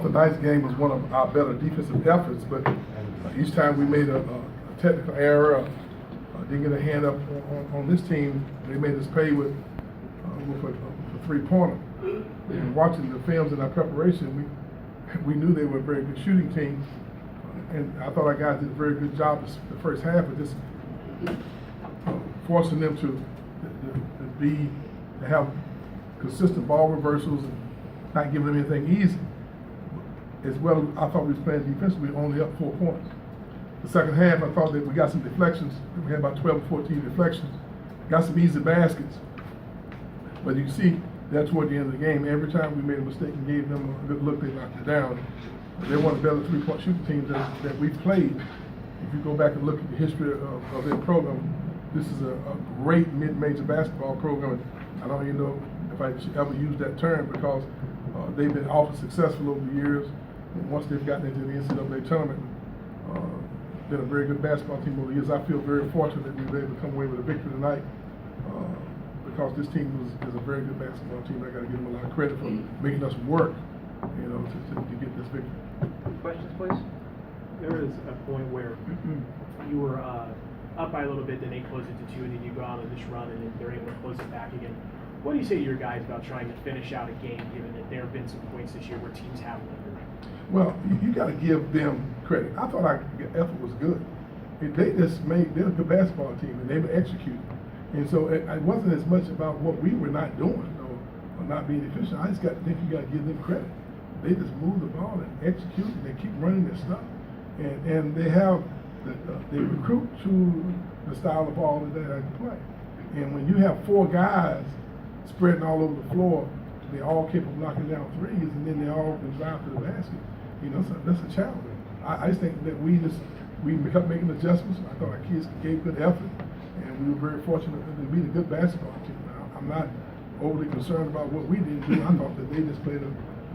thought tonight's game was one of our better defensive efforts, but each time we made a technical error, didn't get a hand up on this team, they made us pay with a three-pointer. And watching the films in our preparation, we knew they were a very good shooting team, and I thought our guys did a very good job the first half of just forcing them to have consistent ball reversals and not giving them anything easy. As well, I thought we was playing defensively only up 4 points. The second half, I thought that we got some deflections. We had about 12 or 14 deflections. Got some easy baskets. But you can see that toward the end of the game, every time we made a mistake and gave them a good look, they knocked it down. They're one of the better three-point shooting teams that we've played. If you go back and look at the history of their program, this is a great mid-major basketball program. I don't even know if I should ever use that term because they've been awfully successful over the years. And once they've gotten into the NCAA tournament, been a very good basketball team over the years. I feel very fortunate that we were able to come away with a victory tonight because this team is a very good basketball team. I got to give them a lot of credit for making us work, to get this victory. Questions, please? There is a point where you were up by a little bit, then they close it to 2, and then you go out on this run, and then they're able to close it back again. What do you say to your guys about trying to finish out a game, given that there have been some points this year where teams have lingered? Well, you got to give them credit. I thought our effort was good. They're a good basketball team, and they were executing. And so it wasn't as much about what we were not doing or not being efficient. I just think you got to give them credit. They just move the ball and execute, and they keep running their stuff. And they have they recruit to the style of ball that they like to play. And when you have 4 guys spreading all over the floor, they're all capable of knocking down threes, and then they all can drive to the basket. So that's a challenge. I just think that we kept making adjustments. I thought our kids gave good effort, and we were very fortunate to beat a good basketball team. Now, I'm not overly concerned about what we didn't do. I thought that they just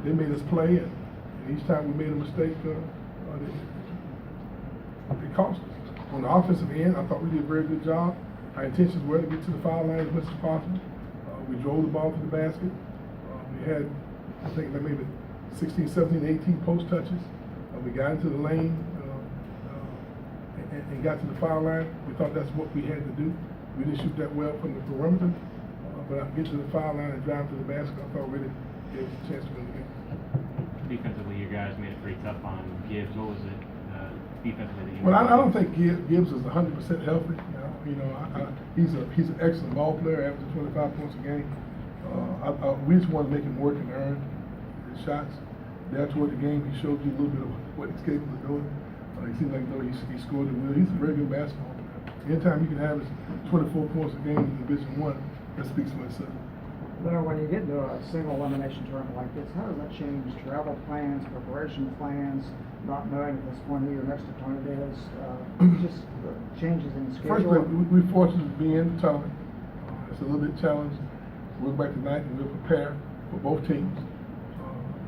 they made us play, and each time we made a mistake, it cost us. On the offensive end, I thought we did a very good job. Our intentions were to get to the foul line as much as possible. We drove the ball to the basket. We had, I think, maybe 16, 17, 18 post touches. We got into the lane and got to the foul line. We thought that's what we had to do. We didn't shoot that well from the perimeter, but I get to the foul line and drive to the basket. I thought really gave us a chance to win the game. Defensively, you guys made it pretty tough on Gibbs. What was it defensively? Well, I don't think Gibbs is 100% healthy. He's an excellent ball player, averaging 25 points a game. We just want to make him work and earn his shots. There toward the game, he showed you a little bit of what he's capable of doing. He seemed like he scored the will. He's a very good basketball player. Anytime you can average 24 points a game in Division I, that speaks for itself. Leonard, when you get into a single elimination tournament like this, how does that change travel plans, preparation plans, not knowing at this point who your next opponent is? Just changes in schedule? First, we're fortunate to be in the tournament. It's a little bit challenging. We'll go back tonight and we'll prepare for both teams.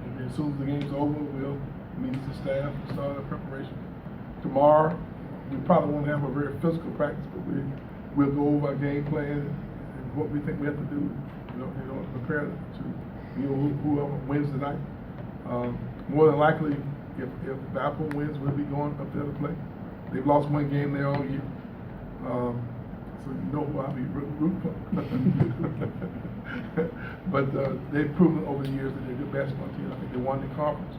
And as soon as the game's over, we'll meet the staff and start our preparation. Tomorrow, we probably won't have a very physical practice, but we'll go over our game plan and what we think we have to do in order to prepare to whoever wins tonight. More than likely, if Valpo wins, we'll be going up there to play. They've lost one game there all year. So you know who I'll be rooting for. But they've proven over the years that they're a good basketball team. I think they won the conference,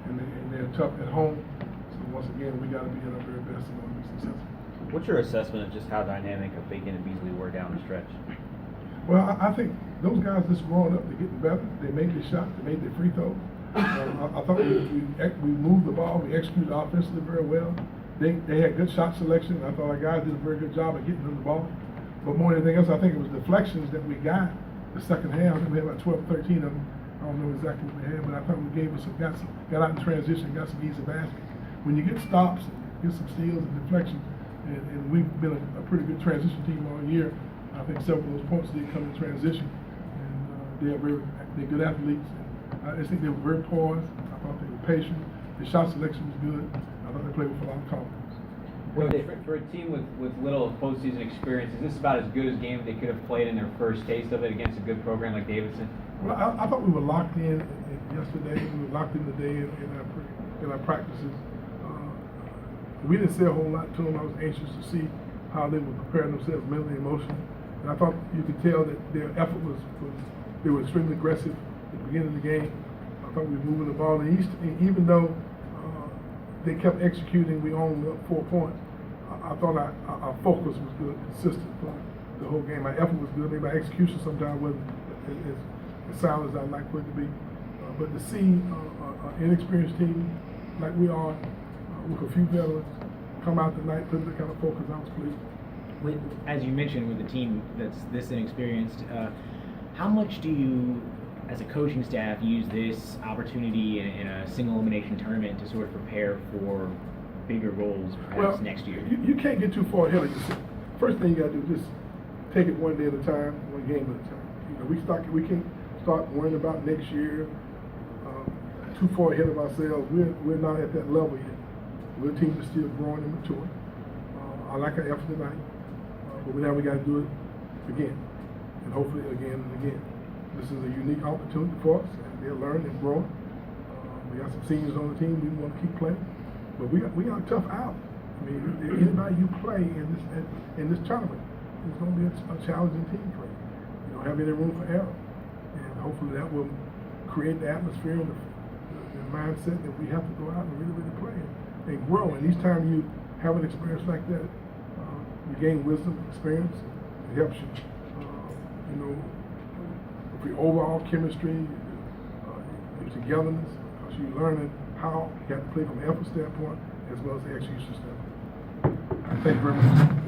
and they're tough at home. So once again, we got to be at our very best in order to be successful. What's your assessment of just how dynamic of Bacon and Beasley were down the stretch? Well, I think those guys just growing up, they're getting better. They made their shots, they made their free throws. I thought we moved the ball, we executed offensively very well. They had good shot selection. I thought our guys did a very good job of getting them the ball. But more than anything else, I think it was deflections that we got the second half. We had about 12, 13 of them. I don't know exactly what we had, but I thought we got out in transition, got some easy baskets. When you get stops, get some steals and deflections, and we've been a pretty good transition team all year. I think several of those points did come in transition, and they're good athletes. I just think they were very poised. I thought they were patient. The shot selection was good. I thought they played with a lot of confidence. For a team with little postseason experience, is this about as good a game they could have played in their first taste of it against a good program like Davidson? Well, I thought we were locked in yesterday. We were locked in today in our practices. We didn't say a whole lot to them. I was anxious to see how they were preparing themselves mentally and emotionally. And I thought you could tell that their effort was they were extremely aggressive at the beginning of the game. I thought we were moving the ball in the East, and even though they kept executing, we only up 4 points. I thought our focus was good, consistent throughout the whole game. Our effort was good. Maybe our execution sometimes wasn't as sound as I'd like for it to be. But to see an inexperienced team like we are, with a few veterans, come out tonight, put the kind of focus, I was pleased. As you mentioned, with a team that's this inexperienced, how much do you, as a coaching staff, use this opportunity in a single elimination tournament to sort of prepare for bigger goals perhaps next year? You can't get too far ahead of yourself. First thing you got to do is just take it one day at a time, one game at a time. You know, we can't start worrying about next year too far ahead of ourselves. We're not at that level yet. We're a team that's still growing and maturing. I like our effort tonight, but now we got to do it again, and hopefully again and again. This is a unique opportunity for us, and they're learning and growing. We got some seniors on the team. We want to keep playing, but we got a tough out. I mean, anybody you play in this tournament, it's going to be a challenging team play. You don't have any room for error, and hopefully that will create the atmosphere and the mindset that we have to go out and really play and grow. And each time you have an experience like that, you gain wisdom, experience. It helps you, you know, for your overall chemistry, your togetherness, because you're learning how you have to play from an effort standpoint as well as the execution standpoint. Thank you very much.